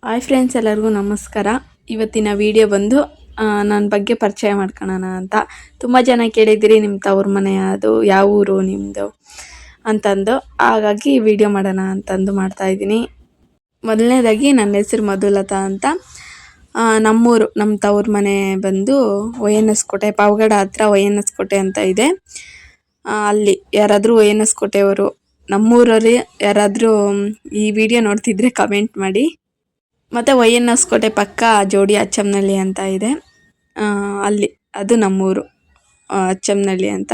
Hi friends, ಎಲ್ಲರಿಗೂ ನಮಸ್ಕಾರ. ಇವತ್ತಿನ ವಿಡಿಯೋ ಬಂದು ನನ್ನ ಬಗ್ಗೆ ಪರಿಚಯ ಮಾಡ್ಕೊಳ್ಳೋಣ ಅಂತ. ತುಂಬ ಜನ ಕೇಳಿದ್ದೀರಿ ನಿಮ್ಮ ತವ್ರ ಮನೆ ಅದು ಯಾವ ಊರು ನಿಮ್ಮದು ಅಂತಂದು. ಹಾಗಾಗಿ ವಿಡಿಯೋ ಮಾಡೋಣ ಅಂತಂದು ಮಾಡ್ತಾಯಿದ್ದೀನಿ. ಮೊದಲನೇದಾಗಿ ನನ್ನ ಹೆಸರು ಮಧುಲತಾ ಅಂತ. ನಮ್ಮೂರು ನಮ್ಮ ತವ್ರ ಮನೆ ಬಂದು ONS ಕೋಟೆ, ಪಾವಗಡ ಹತ್ರ ONS ಕೋಟೆ ಅಂತ ಇದೆ. ಅಲ್ಲಿ ಯಾರಾದರೂ ONS ಕೋಟೆಯವರು ನಮ್ಮೂರಲ್ಲಿ ಯಾರಾದರೂ ಈ ವಿಡಿಯೋ ನೋಡ್ತಿದ್ರೆ ಕಮೆಂಟ್ ಮಾಡಿ. ಮತ್ತು ONS ಕೋಟೆ ಪಕ್ಕ ಜೋಡಿ ಅಚ್ಚಮ್ಮನಹಳ್ಳಿ ಅಂತ ಇದೆ, ಅಲ್ಲಿ ಅದು ನಮ್ಮೂರು ಅಚ್ಚಮ್ಮನಹಳ್ಳಿ ಅಂತ.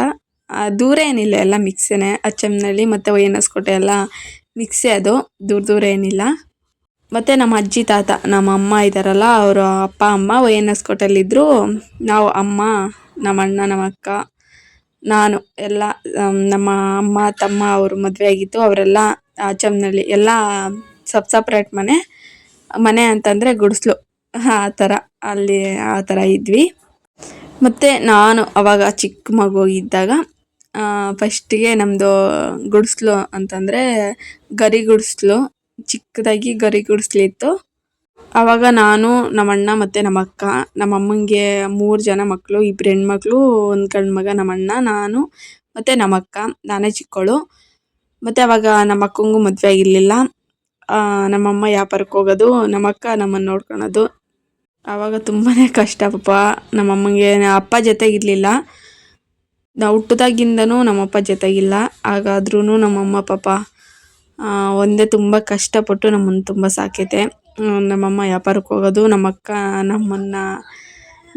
ದೂರ ಏನಿಲ್ಲ, ಎಲ್ಲ ಮಿಕ್ಸೇನೆ. ಅಚ್ಚಮ್ಮನಹಳ್ಳಿ ಮತ್ತು ONS ಕೋಟೆ ಎಲ್ಲ ಮಿಕ್ಸೇ, ಅದು ದೂರ ಏನಿಲ್ಲ. ಮತ್ತು ನಮ್ಮ ಅಜ್ಜಿ ತಾತ, ನಮ್ಮ ಅಮ್ಮ ಇದ್ದಾರಲ್ಲ, ಅವರು ಅಪ್ಪ ಅಮ್ಮ ONS ಕೋಟೆಯಲ್ಲಿದ್ದರು. ನಾವು ಅಮ್ಮ, ನಮ್ಮ ಅಣ್ಣ, ನಮ್ಮ ಅಕ್ಕ, ನಾನು ಎಲ್ಲ ನಮ್ಮ ಅಮ್ಮ ತಮ್ಮ ಅವರು ಮದುವೆ ಆಗಿತ್ತು. ಅವರೆಲ್ಲ ಅಚ್ಚಮ್ಮನಹಳ್ಳಿ ಎಲ್ಲ ಸಪ್ರೇಟ್ ಮನೆ ಅಂತಂದರೆ ಗುಡಿಸ್ಲು, ಆ ಥರ ಅಲ್ಲಿ ಆ ಥರ ಇದ್ವಿ. ಮತ್ತು ನಾನು ಅವಾಗ ಚಿಕ್ಕ ಮಗು ಇದ್ದಾಗ ಫಸ್ಟಿಗೆ ನಮ್ಮದು ಗುಡಿಸ್ಲು ಅಂತಂದರೆ ಗರಿ ಗುಡಿಸ್ಲು, ಚಿಕ್ಕದಾಗಿ ಗರಿ ಗುಡಿಸ್ಲಿತ್ತು. ಆವಾಗ ನಾನು, ನಮ್ಮ ಅಣ್ಣ ಮತ್ತು ನಮ್ಮ ಅಕ್ಕ, ನಮ್ಮ ಅಮ್ಮಂಗೆ 3 ಜನ ಮಕ್ಕಳು, 2 ಹೆಣ್ಮಕ್ಳು, 1 ಗಂಡು ಮಗ. ನಮ್ಮ ಅಣ್ಣ, ನಾನು ಮತ್ತು ನಮ್ಮ ಅಕ್ಕ, ನಾನೇ ಚಿಕ್ಕವಳು. ಮತ್ತು ಅವಾಗ ನಮ್ಮ ಅಕ್ಕಂಗೂ ಮದುವೆ ಆಗಿರಲಿಲ್ಲ. ನಮ್ಮಮ್ಮ ವ್ಯಾಪಾರಕ್ಕೆ ಹೋಗೋದು, ನಮ್ಮ ಅಕ್ಕ ನಮ್ಮನ್ನು ನೋಡ್ಕೊಳೋದು. ಆವಾಗ ತುಂಬಾ ಕಷ್ಟ ಪಾಪ. ನಮ್ಮಮ್ಮಂಗೆ ಅಪ್ಪ ಜೊತೆಗಿರಲಿಲ್ಲ, ನಾವು ಹುಟ್ಟಿದಾಗಿಂದನೂ ನಮ್ಮಪ್ಪ ಜೊತೆಗಿಲ್ಲ. ಹಾಗಾದ್ರೂ ನಮ್ಮಮ್ಮ ಪಾಪ ಒಂದೇ ತುಂಬ ಕಷ್ಟಪಟ್ಟು ನಮ್ಮನ್ನು ತುಂಬ ಸಾಕೈತೆ. ನಮ್ಮಮ್ಮ ವ್ಯಾಪಾರಕ್ಕೆ ಹೋಗೋದು, ನಮ್ಮ ಅಕ್ಕ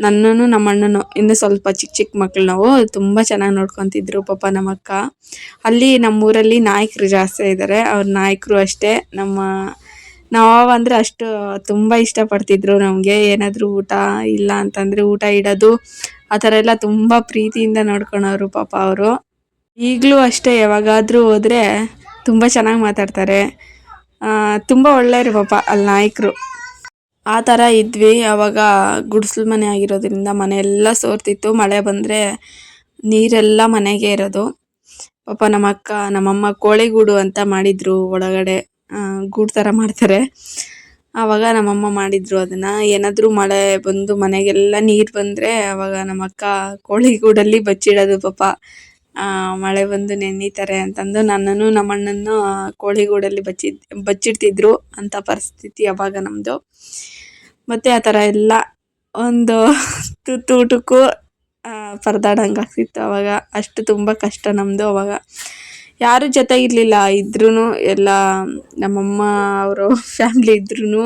ನನ್ನನ್ನು ನಮ್ಮ ಅಣ್ಣನು ಇನ್ನೂ ಸ್ವಲ್ಪ ಚಿಕ್ಕ ಮಕ್ಕಳು ನಾವು, ತುಂಬ ಚೆನ್ನಾಗಿ ನೋಡ್ಕೊತಿದ್ರು ಪಾಪ ನಮ್ಮ ಅಕ್ಕ. ಅಲ್ಲಿ ನಮ್ಮೂರಲ್ಲಿ ನಾಯಕರು ಜಾಸ್ತಿ ಇದ್ದಾರೆ. ಅವ್ರ ನಾಯಕರು ಅಷ್ಟೇ ನಾವಂದರೆ ಅಷ್ಟು ತುಂಬ ಇಷ್ಟಪಡ್ತಿದ್ರು ನಮಗೆ. ಏನಾದರೂ ಊಟ ಇಲ್ಲ ಅಂತಂದರೆ ಊಟ ಇಡೋದು, ಆ ಥರ ಎಲ್ಲ ತುಂಬ ಪ್ರೀತಿಯಿಂದ ನೋಡ್ಕೊಳೋರು ಪಾಪ ಅವರು. ಈಗಲೂ ಅಷ್ಟೇ, ಯಾವಾಗಾದರೂ ಹೋದರೆ ತುಂಬ ಚೆನ್ನಾಗಿ ಮಾತಾಡ್ತಾರೆ. ತುಂಬ ಒಳ್ಳೆಯರು ಪಾಪ ಅಲ್ಲಿ ನಾಯಕರು. ಆ ಥರ ಇದ್ವಿ. ಆವಾಗ ಗುಡಿಸ್ಲು ಮನೆ ಆಗಿರೋದ್ರಿಂದ ಮನೆಯೆಲ್ಲ ಸೋರ್ತಿತ್ತು. ಮಳೆ ಬಂದರೆ ನೀರೆಲ್ಲ ಮನೆಗೆ ಇರೋದು. ಪಾಪ ನಮ್ಮ ಅಕ್ಕ, ನಮ್ಮಮ್ಮ ಕೋಳಿಗೂಡು ಅಂತ ಮಾಡಿದರು ಒಳಗಡೆ, ಗೂಡು ಥರ ಮಾಡ್ತಾರೆ. ಆವಾಗ ನಮ್ಮಮ್ಮ ಮಾಡಿದರು ಅದನ್ನು. ಏನಾದರೂ ಮಳೆ ಬಂದು ಮನೆಗೆಲ್ಲ ನೀರು ಬಂದರೆ ಆವಾಗ ನಮ್ಮ ಅಕ್ಕ ಕೋಳಿಗೂಡಲ್ಲಿ ಬಚ್ಚಿಡೋದು ಪಾಪ. ಮಳೆ ಬಂದು ನೆನೀತಾರೆ ಅಂತಂದು ನನ್ನನ್ನು ನಮ್ಮ ಅಣ್ಣನ್ನು ಕೋಳಿಗೂಡಲ್ಲಿ ಬಚ್ಚಿಡ್ತಿದ್ರು ಅಂಥ ಪರಿಸ್ಥಿತಿ ಅವಾಗ ನಮ್ಮದು. ಮತ್ತು ಆ ಥರ ಎಲ್ಲ ಒಂದು ಊಟಕ್ಕೂ ಪರದಾಡಂಗೆ ಆಗ್ತಿತ್ತು ಅವಾಗ. ಅಷ್ಟು ತುಂಬ ಕಷ್ಟ ನಮ್ಮದು ಅವಾಗ. ಯಾರೂ ಜೊತೆಗಿರಲಿಲ್ಲ, ಇದ್ರೂ ಎಲ್ಲ ನಮ್ಮಮ್ಮ ಅವರು ಫ್ಯಾಮ್ಲಿ ಇದ್ರೂ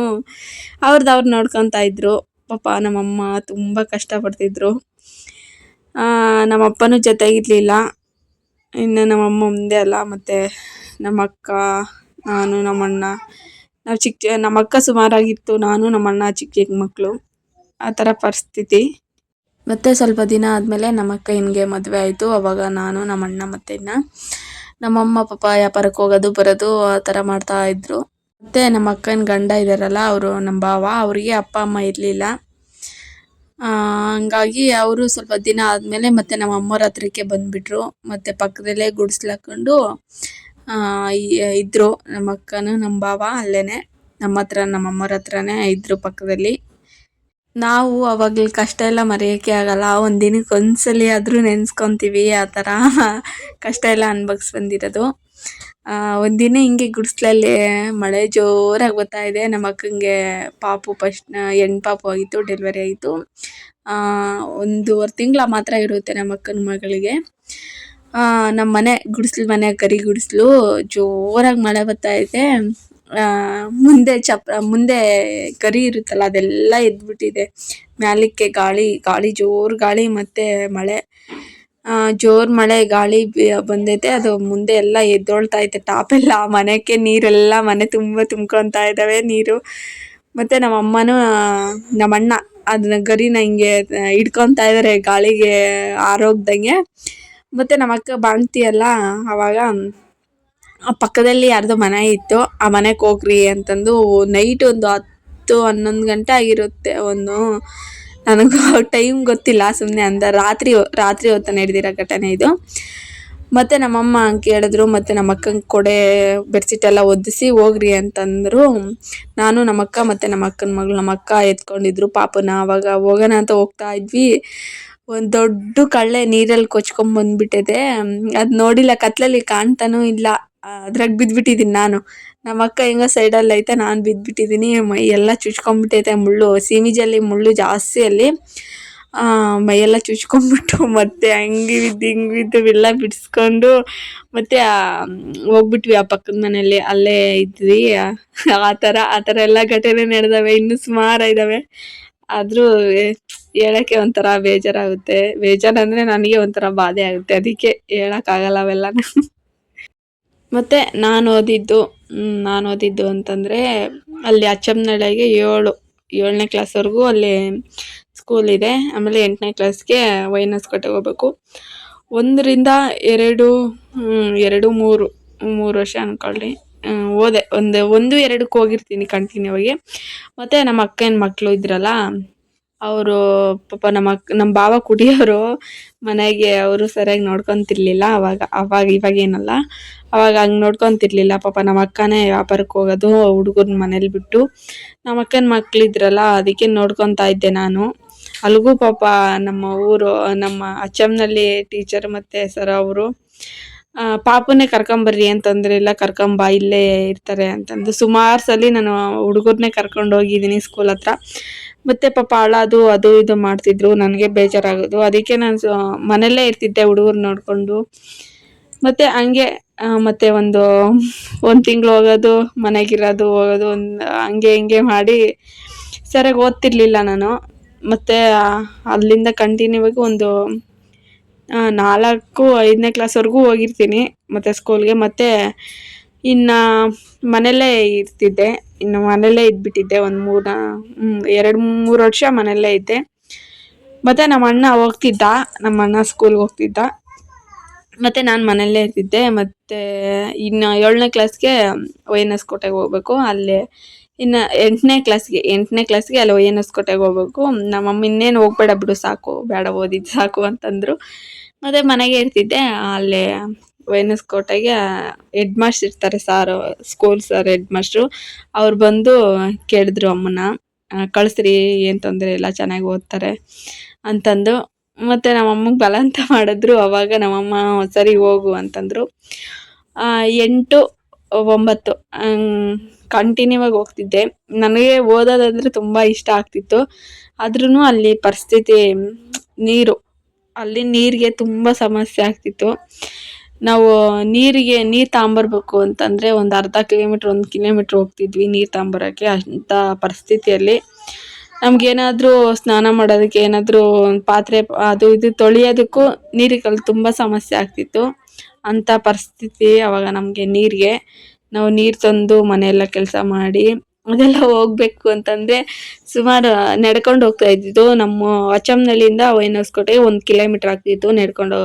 ಅವ್ರು ನೋಡ್ಕೊತಾ ಇದ್ರು ಪಾಪ. ನಮ್ಮಮ್ಮ ತುಂಬ ಕಷ್ಟಪಡ್ತಿದ್ರು. ನಮ್ಮಪ್ಪನೂ ಜೊತೆಗಿರಲಿಲ್ಲ. ಇನ್ನು ನಮ್ಮಮ್ಮ ಮುಂದೆ ಅಲ್ಲ, ಮತ್ತು ನಮ್ಮ ಅಕ್ಕ, ನಾನು, ನಮ್ಮಣ್ಣ, ನಾವು ನಮ್ಮ ಅಕ್ಕ ಸುಮಾರಾಗಿತ್ತು, ನಾನು ನಮ್ಮಣ್ಣ ಚಿಕ್ಕ ಮಕ್ಕಳು, ಆ ಥರ ಪರಿಸ್ಥಿತಿ. ಮತ್ತು ಸ್ವಲ್ಪ ದಿನ ಆದಮೇಲೆ ನಮ್ಮ ಅಕ್ಕನಿಗೆ ಮದುವೆ ಆಯಿತು. ಅವಾಗ ನಾನು, ನಮ್ಮಣ್ಣ ಮತ್ತು ನಮ್ಮಮ್ಮ ಪಾಪ ವ್ಯಾಪಾರಕ್ಕೆ ಹೋಗೋದು ಬರೋದು ಆ ಥರ ಮಾಡ್ತಾಯಿದ್ರು. ಮತ್ತು ನಮ್ಮ ಅಕ್ಕನ ಗಂಡ ಇದ್ದಾರಲ್ಲ, ಅವರು ನಮ್ಮ ಭಾವ, ಅವರಿಗೆ ಅಪ್ಪ ಅಮ್ಮ ಇರಲಿಲ್ಲ. ಹಂಗಾಗಿ ಅವರು ಸ್ವಲ್ಪ ದಿನ ಆದಮೇಲೆ ಮತ್ತೆ ನಮ್ಮ ಅಮ್ಮವ್ರ ಹತ್ರಕ್ಕೆ ಬಂದುಬಿಟ್ರು. ಮತ್ತು ಪಕ್ಕದಲ್ಲೇ ಗುಡಿಸ್ಲಾಕೊಂಡು ಇದ್ದರು ನಮ್ಮ ಅಕ್ಕನೂ ನಮ್ಮ ಭಾವ. ಅಲ್ಲೇ ನಮ್ಮ ಅಮ್ಮವ್ರ ಹತ್ರನೇ ಇದ್ದರು ಪಕ್ಕದಲ್ಲಿ. ನಾವು ಅವಾಗ ಕಷ್ಟ ಎಲ್ಲ ಮರೆಯೋಕ್ಕೆ ಆಗಲ್ಲ. ಒಂದು ದಿನಕ್ಕೆ ಒಂದ್ಸಲಿ ಆದರೂ ನೆನೆಸ್ಕೊತೀವಿ. ಆ ಥರ ಕಷ್ಟ ಎಲ್ಲ ಅನುಭವಿಸಿ ಬಂದಿರೋದು. ಒಂದಿನ ಹಿಂಗೆ ಗುಡಿಸ್ಲಲ್ಲಿ ಮಳೆ ಜೋರಾಗಿ ಬರ್ತಾ ಇದೆ. ನಮ್ಮ ಅಕ್ಕಂಗೆ ಹೆಣ್ಣು ಪಾಪು ಆಗಿತ್ತು, ಡೆಲಿವರಿ ಆಯಿತು. 1.5 ತಿಂಗಳು ಮಾತ್ರ ಇರುತ್ತೆ ನಮ್ಮ ಅಕ್ಕನ ಮಗಳಿಗೆ. ನಮ್ಮ ಮನೆ ಗುಡಿಸ್ಲು ಮನೆ, ಗರಿ ಗುಡಿಸ್ಲು, ಜೋರಾಗಿ ಮಳೆ ಬರ್ತಾ ಇದೆ. ಮುಂದೆ ಗರಿ ಇರುತ್ತಲ್ಲ, ಅದೆಲ್ಲ ಎದ್ಬಿಟ್ಟಿದೆ ಮ್ಯಾಲಕ್ಕೆ. ಗಾಳಿ ಜೋರು ಗಾಳಿ ಮತ್ತು ಮಳೆ, ಜೋರು ಮಳೆ ಗಾಳಿ ಬಂದೈತೆ. ಅದು ಮುಂದೆ ಎಲ್ಲ ಎದ್ದೊಳ್ತಾ ಐತೆ ಟಾಪೆಲ್ಲ. ಮನೆಗೆ ನೀರೆಲ್ಲ ಮನೆ ತುಂಬ ತುಂಬ್ಕೊತಾ ಇದ್ದಾವೆ ನೀರು. ಮತ್ತು ನಮ್ಮ ಅಮ್ಮನೂ ನಮ್ಮ ಅಣ್ಣ ಅದನ್ನ ಗರಿನ ಹಿಂಗೆ ಹಿಡ್ಕೊತಾ ಇದ್ದಾರೆ ಗಾಳಿಗೆ ಆರೋಗ್ದಂಗೆ. ಮತ್ತು ನಮ್ಮ ಅಕ್ಕ ಬಾಣ್ತಿಯಲ್ಲ, ಆವಾಗ ಆ ಪಕ್ಕದಲ್ಲಿ ಯಾರ್ದೋ ಮನೆ ಇತ್ತು, ಆ ಮನೆಗೆ ಹೋಗ್ರಿ ಅಂತಂದು ನೈಟ್ ಒಂದು 10-11 ಗಂಟೆ ಆಗಿರುತ್ತೆ. ನನಗೂ ಟೈಮ್ ಗೊತ್ತಿಲ್ಲ, ಸುಮ್ಮನೆ ರಾತ್ರಿ ಹೊತ್ತು ನಡೆದಿರೋ ಘಟನೆ ಇದು. ಮತ್ತು ನಮ್ಮಮ್ಮ ಕೇಳಿದ್ರು, ಮತ್ತು ನಮ್ಮ ಅಕ್ಕಂಗೆ ಕೊಡೆ ಬೆಡ್ಶೀಟ್ ಎಲ್ಲ ಒದಿಸಿ ಹೋಗ್ರಿ ಅಂತಂದರು. ನಾನು ನಮ್ಮ ಅಕ್ಕ ಮತ್ತು ನಮ್ಮ ಅಕ್ಕನ ಮಗಳು, ನಮ್ಮ ಅಕ್ಕ ಎತ್ಕೊಂಡಿದ್ರು ಪಾಪನ. ಆವಾಗ ಹೋಗೋಣ ಅಂತ ಹೋಗ್ತಾ ಇದ್ವಿ, ಒಂದು ದೊಡ್ಡ ಕಳ್ಳೆ ನೀರಲ್ಲಿ ಕೊಚ್ಕೊಂಬಂದ್ಬಿಟ್ಟಿದೆ. ಅದು ನೋಡಿಲ್ಲ, ಕತ್ಲಲ್ಲಿ ಕಾಣ್ತಾನೂ ಇಲ್ಲ. ಅದ್ರಾಗ ಬಿದ್ದುಬಿಟ್ಟಿದ್ದೀನಿ ನಾನು. ನಮ್ಮ ಅಕ್ಕ ಹೆಂಗೋ ಸೈಡಲ್ಲಿ ಐತೆ, ನಾನು ಬಿದ್ದುಬಿಟ್ಟಿದ್ದೀನಿ. ಮೈ ಎಲ್ಲ ಚುಚ್ಕೊಂಡ್ಬಿಟ್ಟೈತೆ ಮುಳ್ಳು, ಸೀಮಿಜಲ್ಲಿ ಮುಳ್ಳು ಜಾಸ್ತಿ ಅಲ್ಲಿ. ಮೈಯೆಲ್ಲ ಚುಚ್ಕೊಂಡ್ಬಿಟ್ಟು ಮತ್ತೆ ಹಂಗೆ ಬಿದ್ದು ಹಿಂಗೆ ಬಿದ್ದು ಎಲ್ಲ ಬಿಡಿಸ್ಕೊಂಡು ಮತ್ತೆ ಹೋಗ್ಬಿಟ್ವಿ ಆ ಪಕ್ಕದ ಮನೆಯಲ್ಲಿ, ಅಲ್ಲೇ ಇದ್ವಿ. ಆ ಥರ ಎಲ್ಲ ಘಟನೆ ನಡೆದವೆ, ಇನ್ನೂ ಸುಮಾರು ಇದ್ದಾವೆ. ಆದರೂ ಹೇಳೋಕ್ಕೆ ಒಂಥರ ಬೇಜಾರಾಗುತ್ತೆ. ಬೇಜಾರಂದರೆ ನನಗೆ ಒಂಥರ ಬಾಧೆ ಆಗುತ್ತೆ, ಅದಕ್ಕೆ ಹೇಳೋಕ್ಕಾಗಲ್ಲ ಅವೆಲ್ಲ. ಮತ್ತು ನಾನು ಓದಿದ್ದು ಅಂತಂದರೆ ಅಲ್ಲಿ ಅಚ್ಚಮ್ಮನಳ್ಳಿಗೆ 7ನೇ ಕ್ಲಾಸ್ವರೆಗೂ ಅಲ್ಲಿ ಸ್ಕೂಲ್ ಇದೆ. ಆಮೇಲೆ 8ನೇ ಕ್ಲಾಸ್ಗೆ ವೈನಸ್ಕೋಟೆಗೆ ಹೋಗ್ಬೇಕು. 1ರಿಂದ 3 ವರ್ಷ ಅಂದ್ಕೊಳ್ಳಿ ಓದೆ. 1-2ಕ್ಕೆ ಹೋಗಿರ್ತೀನಿ ಕಂಟಿನ್ಯೂ ಆಗಿ. ಮತ್ತು ನಮ್ಮ ಅಕ್ಕನ ಮಕ್ಕಳು ಇದ್ರಲ್ಲ, ಅವರು ಪಾಪ ನಮ್ಮ ಭಾವ ಕುಡಿಯೋರು. ಮನೆಗೆ ಅವರು ಸರಿಯಾಗಿ ನೋಡ್ಕೊತಿರ್ಲಿಲ್ಲ ಇವಾಗೇನಲ್ಲ, ಅವಾಗ ಹಂಗೆ ನೋಡ್ಕೊತಿರ್ಲಿಲ್ಲ. ಪಾಪ ನಮ್ಮ ಅಕ್ಕನೇ ವ್ಯಾಪಾರಕ್ಕೆ ಹೋಗೋದು ಹುಡುಗರನ್ನ ಮನೇಲಿ ಬಿಟ್ಟು. ನಮ್ಮ ಅಕ್ಕನ ಮಕ್ಕಳಿದ್ರಲ್ಲ, ಅದಕ್ಕೆ ನೋಡ್ಕೊತಾ ಇದ್ದೆ ನಾನು. ಅಲ್ಲಿಗೂ ಪಾಪ ನಮ್ಮ ಅಚ್ಚಮ್ನಲ್ಲಿ ಟೀಚರ್ ಮತ್ತು ಸರ್ ಅವರು ಪಾಪುನೇ ಕರ್ಕೊಂಬರ್ರಿ ಅಂತಂದ್ರೆ, ಇಲ್ಲ ಕರ್ಕೊಂಬ, ಇಲ್ಲೇ ಇರ್ತಾರೆ ಅಂತಂದು ಸುಮಾರು ಸಲ ನಾನು ಹುಡುಗರನ್ನೇ ಕರ್ಕೊಂಡು ಹೋಗಿದ್ದೀನಿ ಸ್ಕೂಲ್ ಹತ್ರ. ಮತ್ತು ಪಾಪ ಅದು ಇದು ಮಾಡ್ತಿದ್ರು, ನನಗೆ ಬೇಜಾರಾಗೋದು. ಅದಕ್ಕೆ ನಾನು ಮನೆಯಲ್ಲೇ ಇರ್ತಿದ್ದೆ ಹುಡುಗರು ನೋಡಿಕೊಂಡು. ಮತ್ತು ಹಂಗೆ ಮತ್ತು ಒಂದು ತಿಂಗಳು ಹೋಗೋದು, ಮನೆಗಿರೋದು, ಹೋಗೋದು, ಹಂಗೆ ಹಿಂಗೆ ಮಾಡಿ ಸರಿಯಾಗಿ ಓದ್ತಿರ್ಲಿಲ್ಲ ನಾನು. ಮತ್ತು ಅಲ್ಲಿಂದ ಕಂಟಿನ್ಯೂ ಆಗಿ ಒಂದು 4-5ನೇ ಕ್ಲಾಸ್ವರೆಗೂ ಹೋಗಿರ್ತೀನಿ ಮತ್ತು ಸ್ಕೂಲ್ಗೆ. ಮತ್ತು ಇನ್ನು ಮನೆಯಲ್ಲೇ ಇರ್ತಿದ್ದೆ, ಮನೆಯಲ್ಲೇ ಇದ್ಬಿಟ್ಟಿದ್ದೆ. 2-3 ವರ್ಷ ಮನೆಯಲ್ಲೇ ಇದ್ದೆ. ಮತ್ತು ನಮ್ಮ ಅಣ್ಣ ಸ್ಕೂಲ್ಗೆ ಹೋಗ್ತಿದ್ದ, ಮತ್ತು ನಾನು ಮನೆಯಲ್ಲೇ ಇರ್ತಿದ್ದೆ. ಮತ್ತು ಇನ್ನು 7ನೇ ಕ್ಲಾಸ್ಗೆ ವೈನಸ್ಕೋಟೆಗೆ ಹೋಗ್ಬೇಕು. ಅಲ್ಲೇ ಇನ್ನು 8ನೇ ಕ್ಲಾಸ್ಗೆ ಅಲ್ಲಿ ವೈನಸ್ಕೋಟೆಗೆ ಹೋಗ್ಬೇಕು. ನಮ್ಮಮ್ಮ ಇನ್ನೇನು ಹೋಗ್ಬೇಡ ಬಿಡು, ಸಾಕು, ಬೇಡ ಓದಿದ್ದು ಸಾಕು ಅಂತಂದರು. ಮತ್ತು ಮನೆಗೆ ಇರ್ತಿದ್ದೆ. ಅಲ್ಲೇ ವೈನಸ್ಕೋಟೆಗೆ ಹೆಡ್ ಮಾಸ್ಟರ್ ಇರ್ತಾರೆ, ಸ್ಕೂಲ್ ಹೆಡ್ ಮಾಸ್ಟ್ರು. ಅವ್ರು ಬಂದು ಕೇಳಿದ್ರು ಅಮ್ಮನ, ಕಳಿಸ್ರಿ, ಏನು ತೊಂದರೆ ಇಲ್ಲ, ಚೆನ್ನಾಗಿ ಓದ್ತಾರೆ ಅಂತಂದು. ಮತ್ತು ನಮ್ಮಮ್ಮಗೆ ಬಲವಂತ ಮಾಡಿದ್ರು. ಅವಾಗ ನಮ್ಮಮ್ಮ ಸರಿ ಹೋಗು ಅಂತಂದರು. 8-9 ಕಂಟಿನ್ಯೂ ಆಗಿ ಹೋಗ್ತಿದ್ದೆ. ನನಗೆ ಓದೋದಂದರೆ ತುಂಬ ಇಷ್ಟ ಆಗ್ತಿತ್ತು. ಆದ್ರೂ ಅಲ್ಲಿ ಪರಿಸ್ಥಿತಿ ನೀರಿಗೆ ತುಂಬ ಸಮಸ್ಯೆ ಆಗ್ತಿತ್ತು. ನಾವು ನೀರು ತಗೊಂಬರ್ಬೇಕು ಅಂತಂದರೆ ಒಂದು ಅರ್ಧ ಕಿಲೋಮೀಟ್ರ್ 1 ಕಿಲೋಮೀಟ್ರ್ ಹೋಗ್ತಿದ್ವಿ ನೀರು ತಗೊಂಬರೋಕ್ಕೆ. ಅಂಥ ಪರಿಸ್ಥಿತಿಯಲ್ಲಿ ನಮಗೇನಾದರೂ ಸ್ನಾನ ಮಾಡೋದಕ್ಕೆ, ಏನಾದರೂ ಪಾತ್ರೆ ಅದು ಇದು ತೊಳೆಯೋದಕ್ಕೂ ನೀರಿಗೆ ತುಂಬ ಸಮಸ್ಯೆ ಆಗ್ತಿತ್ತು. ಅಂಥ ಪರಿಸ್ಥಿತಿ ಅವಾಗ ನಮಗೆ ನೀರಿಗೆ. ನಾವು ನೀರು ತಂದು ಮನೆಯೆಲ್ಲ ಕೆಲಸ ಮಾಡಿ ಅದೆಲ್ಲ ಹೋಗಬೇಕು ಅಂತಂದರೆ ಸುಮಾರು ನಡ್ಕೊಂಡು ಹೋಗ್ತಾ ಇದ್ದಿದ್ದು. ನಮ್ಮ ಅಚ್ಚಮ್ಮನಹಳ್ಳಿಯಿಂದ ವೈನಸ್ಕೋಟೆಗೆ 1 ಕಿಲೋಮೀಟ್ರ್ ಆಗ್ತಿತ್ತು ನಡ್ಕೊಂಡು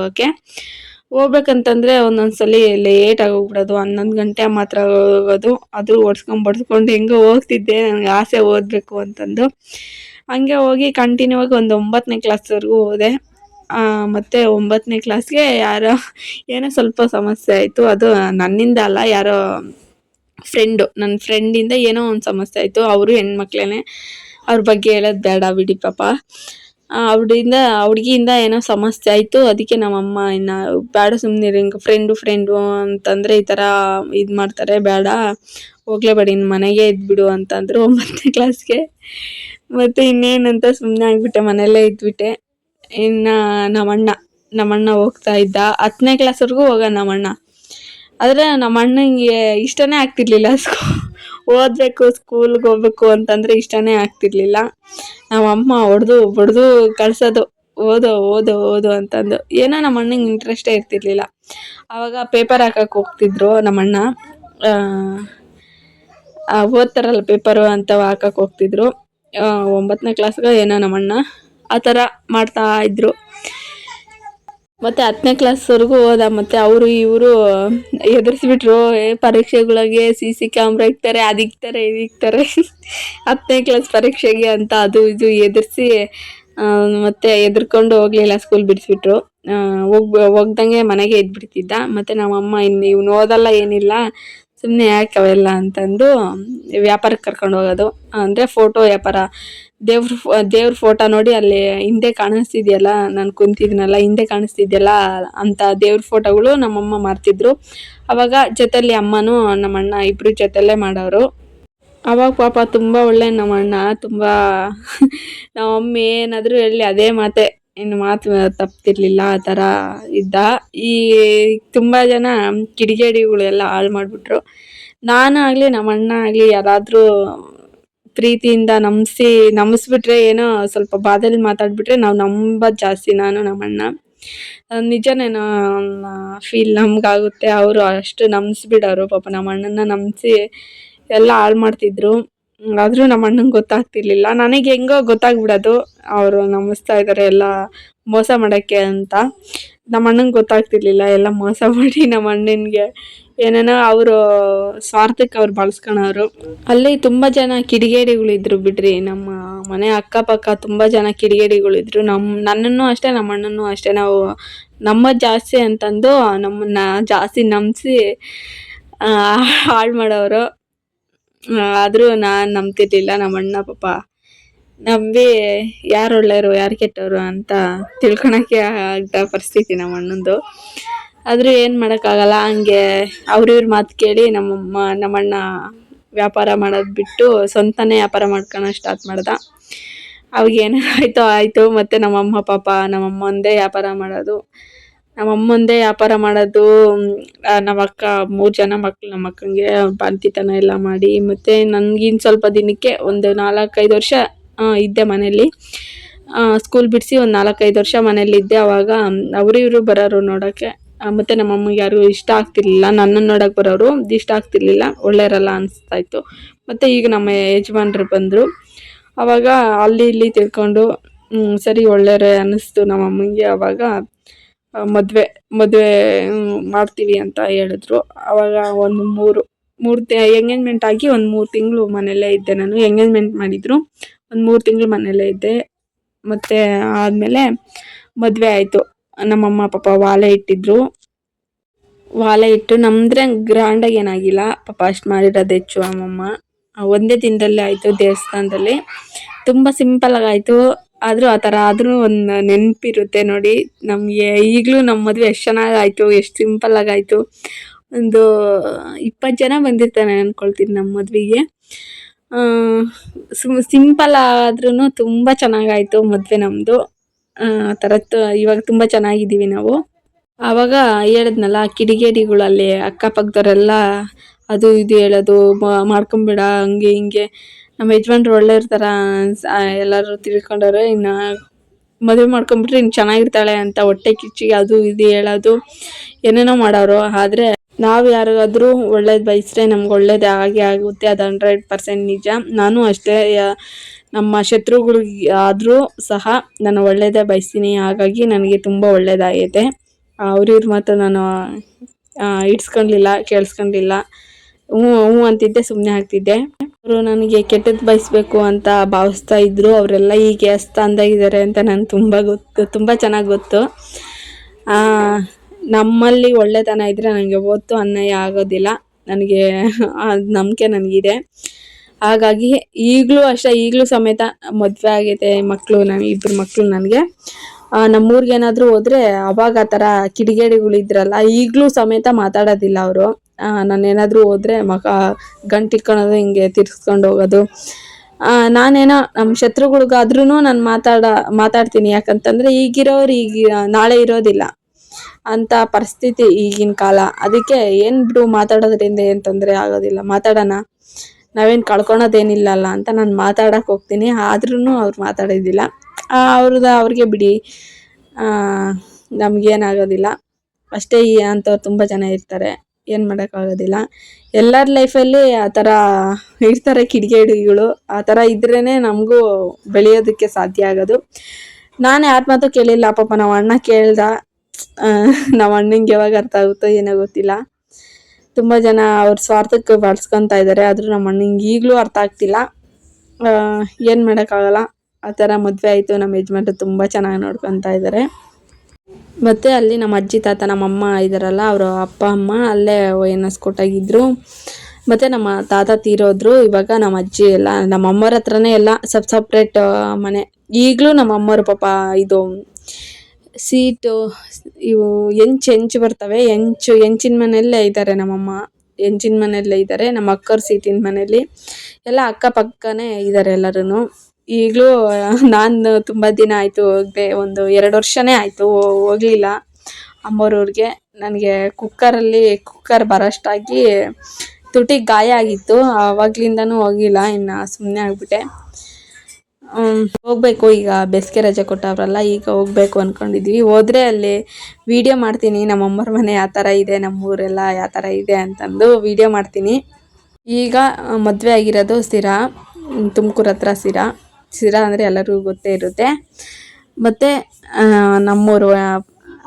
ಹೋಗ್ಬೇಕಂತಂದರೆ. ಒಂದೊಂದ್ಸಲ ಲೇಟ್ ಆಗೋಗ್ಬಿಡೋದು, 11 ಗಂಟೆ ಮಾತ್ರ ಹೋಗೋದು. ಅದು ಬಡ್ಸ್ಕೊಂಡು ಹೆಂಗೋ ಹೋಗ್ತಿದ್ದೆ, ನನಗೆ ಆಸೆ ಓದಬೇಕು ಅಂತಂದು. ಹಂಗೆ ಹೋಗಿ ಕಂಟಿನ್ಯೂ ಆಗಿ ಒಂದು 9ನೇ ಕ್ಲಾಸ್ವರೆಗೂ ಹೋದೆ. ಮತ್ತು 9ನೇ ಕ್ಲಾಸ್ಗೆ ಏನೋ ಸ್ವಲ್ಪ ಸಮಸ್ಯೆ ಆಯಿತು. ಅದು ನನ್ನಿಂದ ಅಲ್ಲ, ಯಾರೋ ನನ್ನ ಫ್ರೆಂಡಿಂದ ಏನೋ ಒಂದು ಸಮಸ್ಯೆ ಆಯಿತು. ಅವರು ಹೆಣ್ಮಕ್ಳೇ, ಅವ್ರ ಬಗ್ಗೆ ಹೇಳೋದು ಬೇಡ ಬಿಡಿ ಪಾಪ. ಹುಡುಗಿಯಿಂದ ಏನೋ ಸಮಸ್ಯೆ ಆಯಿತು. ಅದಕ್ಕೆ ನಮ್ಮಮ್ಮ ಇನ್ನು ಬೇಡ, ಸುಮ್ಮನಿರು, ಹಿಂಗೆ ಫ್ರೆಂಡು ಅಂತಂದರೆ ಈ ಥರ ಇದು ಮಾಡ್ತಾರೆ, ಬೇಡ, ಹೋಗ್ಲೇಬೇಡಿ, ಇನ್ನು ಮನೆಗೆ ಇದ್ಬಿಡು ಅಂತಂದರು 9ನೇ ಕ್ಲಾಸ್ಗೆ. ಮತ್ತು ಇನ್ನೇನಂತ ಸುಮ್ಮನೆ ಆಗಿಬಿಟ್ಟೆ, ಮನೆಯಲ್ಲೇ ಇದ್ಬಿಟ್ಟೆ. ಇನ್ನು ನಮ್ಮಣ್ಣ ಹೋಗ್ತಾ ಇದ್ದ 10ನೇ ಕ್ಲಾಸ್ವರೆಗೂ ನಮ್ಮಣ್ಣ. ಆದರೆ ನಮ್ಮ ಅಣ್ಣಂಗೆ ಇಷ್ಟನೇ ಆಗ್ತಿರ್ಲಿಲ್ಲ ಓದಬೇಕು, ಸ್ಕೂಲ್ಗೆ ಹೋಗ್ಬೇಕು ಅಂತಂದರೆ ಇಷ್ಟನೇ ಆಗ್ತಿರ್ಲಿಲ್ಲ. ನಮ್ಮಮ್ಮ ಬಡ್ದು ಕಳ್ಸೋದು, ಓದು ಅಂತಂದು. ಏನೋ ನಮ್ಮ ಅಣ್ಣಂಗೆ ಇಂಟ್ರೆಸ್ಟೇ ಇರ್ತಿರ್ಲಿಲ್ಲ. ಆವಾಗ ಪೇಪರ್ ಹಾಕಕ್ಕೆ ಹೋಗ್ತಿದ್ರು ನಮ್ಮಣ್ಣ, ಓದ್ತಾರಲ್ಲ ಪೇಪರು ಅಂತ ಹಾಕಕ್ಕೆ ಹೋಗ್ತಿದ್ರು. 9ನೇ ಕ್ಲಾಸ್ಗೆ ಏನೋ ನಮ್ಮಣ್ಣ ಆ ಥರ ಮಾಡ್ತಾಯಿದ್ರು. ಮತ್ತು 10ನೇ ಕ್ಲಾಸ್ವರೆಗೂ ಹೋದ. ಮತ್ತು ಇವರು ಎದುರಿಸ್ಬಿಟ್ರು. ಪರೀಕ್ಷೆಗಳಿಗೆ CC ಕ್ಯಾಮ್ರಾ ಇಕ್ತಾರೆ, ಅದಿಕ್ತಾರೆ, ಇದಿಕ್ತಾರೆ 10ನೇ ಕ್ಲಾಸ್ ಪರೀಕ್ಷೆಗೆ ಅಂತ ಅದು ಇದು ಎದುರಿಸಿ ಮತ್ತೆ ಎದ್ರಕೊಂಡು ಹೋಗ್ಲಿಲ್ಲ, ಸ್ಕೂಲ್ ಬಿಡಿಸ್ಬಿಟ್ರು. ಹೋಗ್ದಂಗೆ ಮನೆಗೆ ಎದ್ಬಿಡ್ತಿದ್ದ. ಮತ್ತೆ ನಮ್ಮಮ್ಮ ಇನ್ನು ಇವ್ನು ಓದಲ್ಲ ಏನಿಲ್ಲ, ಸುಮ್ಮನೆ ಯಾಕೆ ಅವೆಲ್ಲ ಅಂತಂದು ವ್ಯಾಪಾರಕ್ಕೆ ಕರ್ಕೊಂಡು ಹೋಗೋದು. ಅಂದರೆ ಫೋಟೋ ವ್ಯಾಪಾರ. ದೇವ್ರ ಫೋಟೋ ನೋಡಿ ಅಲ್ಲಿ ಹಿಂದೆ ಕಾಣಿಸ್ತಿದ್ಯಲ್ಲ, ನಾನು ಕುಂತಿದ್ನಲ್ಲ ಹಿಂದೆ ಕಾಣಿಸ್ತಿದ್ಯಲ್ಲ ಅಂತ ದೇವ್ರ ಫೋಟೋಗಳು ನಮ್ಮಮ್ಮ ಮಾರ್ತಿದ್ರು. ಅವಾಗ ಜೊತೆಲಿ ಅಮ್ಮನೂ ನಮ್ಮಣ್ಣ ಇಬ್ಬರು ಜೊತೆಲ್ಲೇ ಮಾಡೋರು. ಅವಾಗ ಪಾಪ ತುಂಬ ಒಳ್ಳೆ ನಮ್ಮಣ್ಣ, ತುಂಬ ನಮ್ಮಮ್ಮ ಏನಾದರೂ ಹೇಳಲಿ ಅದೇ ಮಾತೆ, ಇನ್ನು ಮಾತು ತಪ್ತಿರ್ಲಿಲ್ಲ, ಆ ಥರ ಇದ್ದ. ಈ ತುಂಬ ಜನ ಕಿಡಿಗೇಡಿಗಳೆಲ್ಲ ಹಾಳು ಮಾಡಿಬಿಟ್ರು. ನಾನು ಆಗಲಿ ನಮ್ಮಣ್ಣ ಆಗಲಿ ಯಾರಾದರೂ ಪ್ರೀತಿಯಿಂದ ನಂಬಿಸ್ಬಿಟ್ರೆ, ಏನೋ ಸ್ವಲ್ಪ ಬಾದಲ್ಲಿ ಮಾತಾಡ್ಬಿಟ್ರೆ ನಾವು ನಂಬೋದು ಜಾಸ್ತಿ, ನಾನು ನಮ್ಮಣ್ಣ. ನಿಜನೇನೋ ಫೀಲ್ ನಮಗಾಗುತ್ತೆ. ಅವರು ಅಷ್ಟು ನಂಬಿಸ್ಬಿಡೋರು ಪಾಪ. ನಮ್ಮ ಅಣ್ಣನ ನಂಬಿಸಿ ಎಲ್ಲ ಹಾಳು ಮಾಡ್ತಿದ್ರು. ಆದರೂ ನಮ್ಮ ಅಣ್ಣಂಗೆ ಗೊತ್ತಾಗ್ತಿರ್ಲಿಲ್ಲ. ನನಗೆ ಹೆಂಗೋ ಗೊತ್ತಾಗ್ಬಿಡೋದು ಅವರು ನಂಬಿಸ್ತಾ ಇದ್ದಾರೆ ಎಲ್ಲ ಮೋಸ ಮಾಡೋಕ್ಕೆ ಅಂತ. ನಮ್ಮ ಅಣ್ಣಂಗೆ ಗೊತ್ತಾಗ್ತಿರ್ಲಿಲ್ಲ ಎಲ್ಲ ಮೋಸ ಮಾಡಿ ನಮ್ಮ ಅಣ್ಣನಿಗೆ ಏನೇನೋ ಅವರು ಸ್ವಾರ್ಥಕ್ಕೆ ಅವ್ರು ಬಳಸ್ಕೊಳೋರು. ಅಲ್ಲಿ ತುಂಬ ಜನ ಕಿಡಿಗೇಡಿಗಳಿದ್ರು ಬಿಡ್ರಿ. ನಮ್ಮ ಮನೆ ಅಕ್ಕಪಕ್ಕ ತುಂಬ ಜನ ಕಿಡಿಗೇಡಿಗಳಿದ್ರು. ನನ್ನನ್ನು ಅಷ್ಟೇ, ನಮ್ಮ ಅಣ್ಣನೂ ಅಷ್ಟೇ. ನಾವು ನಮ್ಮದು ಜಾಸ್ತಿ ಅಂತಂದು ನಮ್ಮನ್ನ ಜಾಸ್ತಿ ನಂಬಿಸಿ ಹಾಳು ಮಾಡೋರು. ಆದರೂ ನಾನು ನಂಬ್ತಿರ್ಲಿಲ್ಲ. ನಮ್ಮ ಅಣ್ಣ ಪಾಪ ನಂಬಿ ಯಾರು ಒಳ್ಳೆಯವರು ಯಾರು ಕೆಟ್ಟವರು ಅಂತ ತಿಳ್ಕೊಳಕ್ಕೆ ಆಗದ ಪರಿಸ್ಥಿತಿ ನಮ್ಮ ಅಣ್ಣಂದು. ಆದರೂ ಏನು ಮಾಡೋಕ್ಕಾಗಲ್ಲ. ಹಂಗೆ ಅವ್ರಿವ್ರ ಮಾತು ಕೇಳಿ ನಮ್ಮಣ್ಣ ವ್ಯಾಪಾರ ಮಾಡೋದು ಬಿಟ್ಟು ಸ್ವಂತನೇ ವ್ಯಾಪಾರ ಮಾಡ್ಕೊಳ ಸ್ಟಾರ್ಟ್ ಮಾಡ್ದ. ಅವಾಗ ಏನಾಯ್ತೋ ಆಯಿತು. ಮತ್ತು ನಮ್ಮಮ್ಮ ಪಾಪ ನಮ್ಮಮ್ಮ ಒಂದೇ ವ್ಯಾಪಾರ ಮಾಡೋದು. ನಮ್ಮ ಅಕ್ಕ 3 ಜನ ಮಕ್ಕಳು. ನಮ್ಮ ಅಕ್ಕಂಗೆ ಬಾಣ್ತಿತನ ಎಲ್ಲ ಮಾಡಿ, ಮತ್ತು ನನಗಿನ್ನು ಸ್ವಲ್ಪ ದಿನಕ್ಕೆ ಒಂದು 4-5 ವರ್ಷ ಇದ್ದೆ ಮನೇಲಿ. ಸ್ಕೂಲ್ ಬಿಡಿಸಿ ಒಂದು 4-5 ವರ್ಷ ಮನೇಲಿದ್ದೆ. ಆವಾಗ ಇವರು ಬರೋರು ನೋಡೋಕ್ಕೆ. ಮತ್ತು ನಮ್ಮಮ್ಮಗೆ ಯಾರು ಇಷ್ಟ ಆಗ್ತಿರ್ಲಿಲ್ಲ. ನನ್ನನ್ನು ನೋಡೋಕೆ ಬರೋರು, ಇಷ್ಟ ಆಗ್ತಿರ್ಲಿಲ್ಲ, ಒಳ್ಳೆಯರಲ್ಲ ಅನಿಸ್ತಾಯಿತ್ತು. ಮತ್ತು ಈಗ ನಮ್ಮ ಯಜಮಾನ್ರು ಬಂದರು. ಆವಾಗ ಅಲ್ಲಿ ಇಲ್ಲಿ ತಿಳ್ಕೊಂಡು ಸರಿ ಒಳ್ಳೆಯವರೇ ಅನ್ನಿಸ್ತು ನಮ್ಮಮ್ಮಂಗೆ. ಆವಾಗ ಮದುವೆ ಮಾಡ್ತೀವಿ ಅಂತ ಹೇಳಿದ್ರು. ಆವಾಗ ಒಂದು ಮೂರು ಎಂಗೇಜ್ಮೆಂಟ್ ಆಗಿ ಒಂದು 3 ತಿಂಗಳು ಮನೆಯಲ್ಲೇ ಇದ್ದೆ ನಾನು. ಎಂಗೇಜ್ಮೆಂಟ್ ಮಾಡಿದರು, ಒಂದು 3 ತಿಂಗಳು ಮನೆಯಲ್ಲೇ ಇದ್ದೆ. ಮತ್ತು ಆದಮೇಲೆ ಮದುವೆ ಆಯಿತು. ನಮ್ಮಮ್ಮ ಪಾಪ ವಾಲೆ ಇಟ್ಟು ನಮ್ಮದ್ರೆ ಗ್ರ್ಯಾಂಡಾಗಿ ಏನಾಗಿಲ್ಲ ಪಾಪ. ಅಷ್ಟು ಮಾಡಿರೋದು ಹೆಚ್ಚು. ನಮ್ಮಮ್ಮ ಒಂದೇ ದಿನದಲ್ಲೇ ಆಯಿತು ದೇವಸ್ಥಾನದಲ್ಲಿ. ತುಂಬ ಸಿಂಪಲ್ಲಾಗಿ ಆಯಿತು. ಆದರೂ ಆ ಥರ ಆದರೂ ಒಂದು ನೆನಪಿರುತ್ತೆ ನೋಡಿ ನಮಗೆ. ಈಗಲೂ ನಮ್ಮ ಮದುವೆ ಎಷ್ಟು ಚೆನ್ನಾಗಾಯಿತು, ಎಷ್ಟು ಸಿಂಪಲ್ಲಾಗಿ ಆಯಿತು. ಒಂದು 20 ಜನ ಬಂದಿರ್ತಾರೆ ಅಂದ್ಕೊಳ್ತೀನಿ ನಮ್ಮ ಮದುವೆಗೆ. ಸಿಂಪಲ್ ಆದ್ರೂ ತುಂಬ ಚೆನ್ನಾಗಾಯಿತು ಮದುವೆ ನಮ್ಮದು. ಆ ಥರದ್ದು ಇವಾಗ ತುಂಬ ಚೆನ್ನಾಗಿದ್ದೀವಿ ನಾವು. ಆವಾಗ ಹೇಳಿದ್ನಲ್ಲ ಕಿಡಿಗೇಡಿಗಳು ಅಲ್ಲಿ ಅಕ್ಕಪಕ್ಕದವರೆಲ್ಲ ಅದು ಇದು ಹೇಳೋದು, ಮಾಡ್ಕೊಂಬಿಡ ಹಂಗೆ ಹಿಂಗೆ. ನಮ್ಮ ಯಜಮಾನ್ರು ಒಳ್ಳೆಯವ್ರ ಥರ ಎಲ್ಲರೂ ತಿಳ್ಕೊಂಡವ್ರೆ. ಇನ್ನು ಮದುವೆ ಮಾಡ್ಕೊಂಬಿಟ್ರೆ ಇನ್ನು ಚೆನ್ನಾಗಿರ್ತಾಳೆ ಅಂತ ಹೊಟ್ಟೆ ಕಿಚ್ಚಿಗೆ ಅದು ಇದು ಹೇಳೋದು, ಏನೇನೋ ಮಾಡೋರು. ಆದರೆ ನಾವು ಯಾರಿಗಾದ್ರೂ ಒಳ್ಳೇದು ಬಯಸಿದ್ರೆ ನಮ್ಗೆ ಒಳ್ಳೇದು ಆಗೇ ಆಗುತ್ತೆ. ಅದು 100% ನಿಜ. ನಾನು ಅಷ್ಟೇ, ನಮ್ಮ ಶತ್ರುಗಳಿಗೆ ಆದರೂ ಸಹ ನಾನು ಒಳ್ಳೇದೇ ಬಯಸ್ತೀನಿ. ಹಾಗಾಗಿ ನನಗೆ ತುಂಬ ಒಳ್ಳೇದಾಗೈತೆ. ಅವ್ರಿವ್ರ ಮಾತು ನಾನು ಇಡ್ಸ್ಕೊಳ್ಲಿಲ್ಲ, ಕೇಳಿಸ್ಕೊಂಡಿಲ್ಲ. ಹ್ಞೂ ಅಂತಿದ್ದೆ, ಸುಮ್ಮನೆ ಆಗ್ತಿದ್ದೆ. ಅವರು ನನಗೆ ಕೆಟ್ಟದ್ದು ಬಯಸಬೇಕು ಅಂತ ಭಾವಿಸ್ತಾ ಇದ್ರು. ಅವರೆಲ್ಲ ಹೀಗೆ ಸ್ಥಾನದಾಗಿದ್ದಾರೆ ಅಂತ ನನಗೆ ತುಂಬ ಚೆನ್ನಾಗಿ ಗೊತ್ತು. ನಮ್ಮಲ್ಲಿ ಒಳ್ಳೆತನ ಇದ್ದರೆ ನನಗೆ ಯಾವತ್ತೂ ಅನ್ಯಾಯ ಆಗೋದಿಲ್ಲ. ನನಗೆ ನಂಬಿಕೆ ನನಗಿದೆ. ಹಾಗಾಗಿ ಈಗಲೂ ಅಷ್ಟೇ, ಈಗಲೂ ಸಮೇತ ಮದುವೆ ಆಗೈತೆ, ಮಕ್ಕಳು, ಇಬ್ಬರು ಮಕ್ಕಳು ನನಗೆ. ನಮ್ಮೂರಿಗೆ ಏನಾದರೂ ಹೋದರೆ ಅವಾಗ ಆ ಥರ ಕಿಡಿಗೇಡಿಗಳಿದ್ರಲ್ಲ, ಈಗಲೂ ಸಮೇತ ಮಾತಾಡೋದಿಲ್ಲ ಅವರು. ನಾನೇನಾದರೂ ಹೋದರೆ ಗಂಟಿಕ್ಕೊಳೋದು, ಹಿಂಗೆ ತಿರ್ಸ್ಕೊಂಡು ಹೋಗೋದು. ನಾನೇನೋ ನಮ್ಮ ಶತ್ರುಗಳಿಗಾದ್ರೂ ನಾನು ಮಾತಾಡ್ತೀನಿ. ಯಾಕಂತಂದರೆ ಈಗಿರೋರು ನಾಳೆ ಇರೋದಿಲ್ಲ ಅಂಥ ಪರಿಸ್ಥಿತಿ ಈಗಿನ ಕಾಲ. ಅದಕ್ಕೆ ಏನು ಬಿಡು, ಮಾತಾಡೋದ್ರಿಂದ ಏನು ತೊಂದರೆ ಆಗೋದಿಲ್ಲ, ಮಾತಾಡೋಣ, ನಾವೇನು ಕಳ್ಕೊಳೋದೇನಿಲ್ಲಲ್ಲ ಅಂತ ನಾನು ಮಾತಾಡೋಕೆ ಹೋಗ್ತೀನಿ. ಆದ್ರೂ ಅವ್ರು ಮಾತಾಡೋದಿಲ್ಲ. ಅವ್ರಿಗೆ ಬಿಡಿ, ನಮಗೇನಾಗೋದಿಲ್ಲ ಅಷ್ಟೇ. ಅಂಥವ್ರು ತುಂಬ ಜನ ಇರ್ತಾರೆ, ಏನು ಮಾಡೋಕ್ಕಾಗೋದಿಲ್ಲ. ಎಲ್ಲರ ಲೈಫಲ್ಲಿ ಆ ಥರ ಇರ್ತಾರೆ ಕಿಡಿಗೇಡಿಗಳು. ಆ ಥರ ಇದ್ರೇ ನಮಗೂ ಬೆಳೆಯೋದಕ್ಕೆ ಸಾಧ್ಯ ಆಗೋದು. ನಾನು ಯಾರ ಮಾತು ಕೇಳಿಲ್ಲ ಪಾಪ. ನಾವು ಅಣ್ಣ ಕೇಳ್ದ. ನಮ್ಮ ಅಣ್ಣಂಗೆ ಯಾವಾಗ ಅರ್ಥ ಆಗುತ್ತೋ ಏನೋ ಗೊತ್ತಿಲ್ಲ. ತುಂಬ ಜನ ಅವ್ರ ಸ್ವಾರ್ಥಕ್ಕೆ ಬಳಸ್ಕೊತಾ ಇದ್ದಾರೆ. ಆದರೂ ನಮ್ಮ ಅಣ್ಣಂಗೆ ಈಗಲೂ ಅರ್ಥ ಆಗ್ತಿಲ್ಲ. ಏನು ಮಾಡೋಕ್ಕಾಗಲ್ಲ. ಆ ಥರ ಮದುವೆ ಆಯಿತು. ನಮ್ಮ ಯಜಮಾನ್ರು ತುಂಬ ಚೆನ್ನಾಗಿ ನೋಡ್ಕೊತಾ ಇದ್ದಾರೆ. ಮತ್ತು ಅಲ್ಲಿ ನಮ್ಮ ಅಜ್ಜಿ ತಾತ ನಮ್ಮಮ್ಮ ಇದ್ದಾರಲ್ಲ, ಅವರು ಅಪ್ಪ ಅಮ್ಮ ಅಲ್ಲೇ ONS ಕೋಟಾಗಿದ್ದರು. ಮತ್ತು ನಮ್ಮ ತಾತ ತೀರೋದ್ರು. ಇವಾಗ ನಮ್ಮ ಅಜ್ಜಿ ಎಲ್ಲ ನಮ್ಮ ಅಮ್ಮರ ಹತ್ರನೇ ಎಲ್ಲ ಸಪ್ರೇಟ್ ಮನೆ. ಈಗಲೂ ನಮ್ಮ ಅಮ್ಮರು ಪಾಪ ಇದು ಸೀಟು ಇವು ಹೆಂಚು ಬರ್ತವೆ, ಹೆಂಚಿನ ಮನೆಯಲ್ಲೇ ಇದ್ದಾರೆ ನಮ್ಮಮ್ಮ. ಹೆಂಚಿನ ಮನೆಯಲ್ಲೇ ಇದ್ದಾರೆ. ನಮ್ಮ ಅಕ್ಕವ್ರ ಸೀಟಿನ ಮನೇಲಿ ಎಲ್ಲ ಅಕ್ಕಪಕ್ಕನೇ ಇದ್ದಾರೆ ಎಲ್ಲರೂ. ಈಗಲೂ ನಾನು ತುಂಬ ದಿನ ಆಯಿತು ಹೋಗದೆ, ಒಂದು 2 ವರ್ಷನೇ ಆಯಿತು ಹೋಗಲಿಲ್ಲ ಅಮ್ಮೋರವ್ರಿಗೆ. ನನಗೆ ಕುಕ್ಕರ್ ಬರೋಷ್ಟಾಗಿ ತುಟಿಗೆ ಗಾಯ ಆಗಿತ್ತು. ಆವಾಗ್ಲಿಂದನೂ ಹೋಗಿಲ್ಲ, ಇನ್ನು ಸುಮ್ಮನೆ ಆಗಿಬಿಟ್ಟೆ. ಹೋಗಬೇಕು ಈಗ ಬೇಸಿಗೆ ರಜೆ ಕೊಟ್ಟವ್ರಲ್ಲ, ಈಗ ಹೋಗಬೇಕು ಅಂದ್ಕೊಂಡಿದ್ವಿ. ಹೋದರೆ ಅಲ್ಲಿ ವಿಡಿಯೋ ಮಾಡ್ತೀನಿ, ನಮ್ಮಮ್ಮರ ಮನೆ ಯಾವ ಥರ ಇದೆ, ನಮ್ಮೂರೆಲ್ಲ ಯಾವ ಥರ ಇದೆ ಅಂತಂದು ವಿಡಿಯೋ ಮಾಡ್ತೀನಿ. ಈಗ ಮದುವೆ ಆಗಿರೋದು ಸಿರಾ, ತುಮಕೂರು ಹತ್ರ ಸಿರಾ ಅಂದರೆ ಎಲ್ಲರಿಗೂ ಗೊತ್ತೇ ಇರುತ್ತೆ. ಮತ್ತು ನಮ್ಮೂರು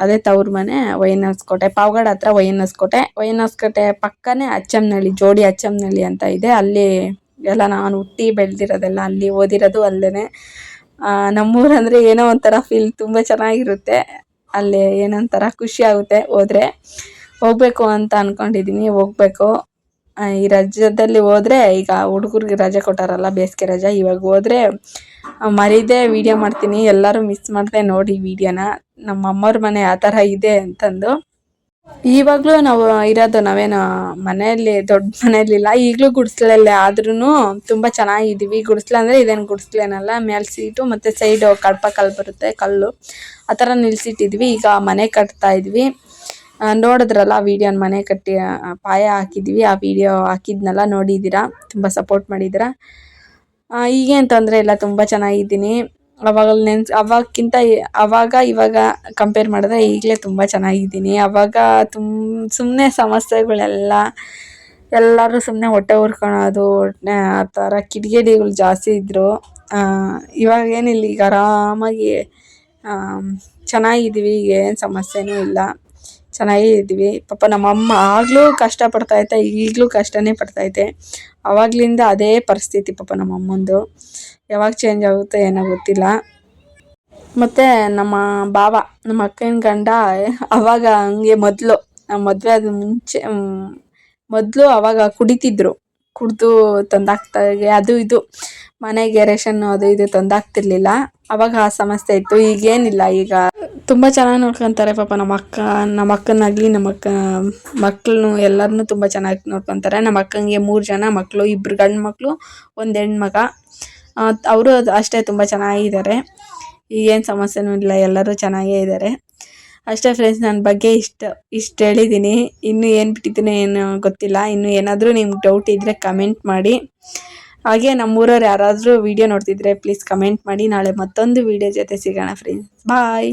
ಅದೇ ತವ್ರ ಮನೆ ONS ಕೋಟೆ, ಪಾವಗಡ ಹತ್ರ ONS ಕೋಟೆ ಪಕ್ಕನೇ ಅಚ್ಚಮ್ಮನಹಳ್ಳಿ, ಜೋಡಿ ಅಚ್ಚಮ್ಮನಹಳ್ಳಿ ಅಂತ ಇದೆ. ಅಲ್ಲಿ ಎಲ್ಲ ನಾನು ಹುಟ್ಟಿ ಬೆಳೆದಿರೋದೆಲ್ಲ ಅಲ್ಲಿ, ಓದಿರೋದು ಅಲ್ಲೇ. ನಮ್ಮೂರಂದರೆ ಏನೋ ಒಂಥರ ಫೀಲ್, ತುಂಬ ಚೆನ್ನಾಗಿರುತ್ತೆ. ಅಲ್ಲಿ ಏನೊಂಥರ ಖುಷಿ ಆಗುತ್ತೆ ಹೋದರೆ. ಹೋಗಬೇಕು ಅಂತ ಅಂದ್ಕೊಂಡಿದ್ದೀನಿ, ಹೋಗಬೇಕು ಈ ರಜದಲ್ಲಿ. ಹೋದರೆ ಈಗ ಹುಡುಗರಿಗೆ ರಜೆ ಕೊಟ್ಟಾರಲ್ಲ, ಬೇಸಿಗೆ ರಜೆ, ಇವಾಗ ಹೋದರೆ ಮರೀದೆ ವಿಡಿಯೋ ಮಾಡ್ತೀನಿ. ಎಲ್ಲರೂ ಮಿಸ್ ಮಾಡದೆ ನೋಡಿ ವಿಡಿಯೋನ, ನಮ್ಮ ಅಮ್ಮವ್ರ ಮನೆ ಆ ಥರ ಇದೆ ಅಂತಂದು. ಇವಾಗಲೂ ನಾವು ಇರೋದು ನಾವೇನು ಮನೆಯಲ್ಲಿ ದೊಡ್ಡ ಮನೆಯಲ್ಲಿಲ್ಲ, ಈಗಲೂ ಗುಡಿಸ್ಲಲ್ಲೇ, ಆದ್ರೂ ತುಂಬ ಚೆನ್ನಾಗಿದ್ದೀವಿ. ಗುಡಿಸ್ಲು ಅಂದರೆ ಇದೇನು ಗುಡಿಸ್ಲೇನಲ್ಲ, ಮೇಲೆ ಸೀಟು ಮತ್ತು ಸೈಡು ಕಲ್ಲು ಬರುತ್ತೆ, ಕಲ್ಲು ಆ ಥರ ನಿಲ್ಲಿಸಿಟ್ಟಿದ್ವಿ. ಈಗ ಮನೆ ಕಟ್ತಾ ಇದ್ವಿ. ನೋಡಿದ್ರಲ್ಲ ವೀಡಿಯೋನ, ಮನೆ ಕಟ್ಟಿ ಪಾಯ ಹಾಕಿದ್ವಿ. ಆ ವಿಡಿಯೋ ಹಾಕಿದ್ನೆಲ್ಲ ನೋಡಿದ್ದೀರಾ, ತುಂಬ ಸಪೋರ್ಟ್ ಮಾಡಿದ್ದೀರಾ. ಈಗೇನು ತೊಂದರೆ ಇಲ್ಲ, ತುಂಬ ಚೆನ್ನಾಗಿದ್ದೀನಿ. ಅವಾಗಕ್ಕಿಂತ ಇವಾಗ ಕಂಪೇರ್ ಮಾಡಿದ್ರೆ ಈಗಲೇ ತುಂಬ ಚೆನ್ನಾಗಿದ್ದೀನಿ. ಆವಾಗ ಸುಮ್ಮನೆ ಸಮಸ್ಯೆಗಳೆಲ್ಲ, ಎಲ್ಲರೂ ಸುಮ್ಮನೆ ಹೊಟ್ಟೆ ಉರ್ಕೊಳೋದು, ಆ ಥರ ಕಿಡಿಗೇಡಿಗಳು ಜಾಸ್ತಿ ಇದ್ದರು. ಇವಾಗ ಏನಿಲ್ಲ, ಈಗ ಆರಾಮಾಗಿ ಚೆನ್ನಾಗಿದ್ದೀವಿ. ಏನು ಸಮಸ್ಯೆನೂ ಇಲ್ಲ, ಚೆನ್ನಾಗೇ ಇದ್ದೀವಿ. ಪಾಪ ನಮ್ಮಮ್ಮ ಆಗಲೂ ಕಷ್ಟಪಡ್ತಾಯಿದ್ದೆ, ಈಗಲೂ ಕಷ್ಟನೇ ಪಡ್ತಾಯಿದ್ದೆ. ಆವಾಗಲಿಂದ ಅದೇ ಪರಿಸ್ಥಿತಿ ಪಾಪ ನಮ್ಮಮ್ಮಂದು. ಯಾವಾಗ ಚೇಂಜ್ ಆಗುತ್ತೋ ಏನೋ ಗೊತ್ತಿಲ್ಲ. ಮತ್ತು ನಮ್ಮ ಬಾವ, ನಮ್ಮ ಅಕ್ಕನ ಗಂಡ, ಅವಾಗ ಹಂಗೆ ಮೊದಲು ಮದುವೆ ಆದ ಮುಂಚೆ ಆವಾಗ ಕುಡಿದು ತಂದಾಕ್ತಾಗೆ ಅದು ಇದು ಮನೆಗೆ ರೇಷನ್ನು ಅದು ಇದು ತಂದಾಕ್ತಿರ್ಲಿಲ್ಲ. ಆವಾಗ ಆ ಸಮಸ್ಯೆ ಇತ್ತು. ಈಗೇನಿಲ್ಲ, ಈಗ ತುಂಬ ಚೆನ್ನಾಗಿ ನೋಡ್ಕೊತಾರೆ ಪಾಪ ನಮ್ಮ ಅಕ್ಕನಾಗಲಿ, ನಮ್ಮ ಅಕ್ಕ ಮಕ್ಕಳನ್ನು ಎಲ್ಲರನ್ನೂ ತುಂಬ ಚೆನ್ನಾಗಿ ನೋಡ್ಕೊತಾರೆ. ನಮ್ಮ ಅಕ್ಕಂಗೆ 3 ಜನ ಮಕ್ಕಳು, 2 ಗಂಡು ಮಕ್ಕಳು, 1 ಹೆಣ್ಮಗ. ಅವರು ಅಷ್ಟೇ ತುಂಬ ಚೆನ್ನಾಗಿದ್ದಾರೆ. ಈಗೇನು ಸಮಸ್ಯೆನೂ ಇಲ್ಲ, ಎಲ್ಲರೂ ಚೆನ್ನಾಗೇ ಇದ್ದಾರೆ. ಅಷ್ಟೇ ಫ್ರೆಂಡ್ಸ್, ನನ್ನ ಬಗ್ಗೆ ಇಷ್ಟು ಹೇಳಿದ್ದೀನಿ. ಇನ್ನೂ ಏನು ಬಿಟ್ಟಿದ್ದೀನಿ ಏನು ಗೊತ್ತಿಲ್ಲ. ಇನ್ನೂ ಏನಾದರೂ ನಿಮ್ಗೆ ಡೌಟ್ ಇದ್ದರೆ ಕಮೆಂಟ್ ಮಾಡಿ. ಹಾಗೆ ನಮ್ಮೂರವ್ರು ಯಾರಾದರೂ ವೀಡಿಯೋ ನೋಡ್ತಿದ್ರೆ ಪ್ಲೀಸ್ ಕಮೆಂಟ್ ಮಾಡಿ. ನಾಳೆ ಮತ್ತೊಂದು ವೀಡಿಯೋ ಜೊತೆ ಸಿಗೋಣ ಫ್ರೆಂಡ್ಸ್. ಬಾಯ್.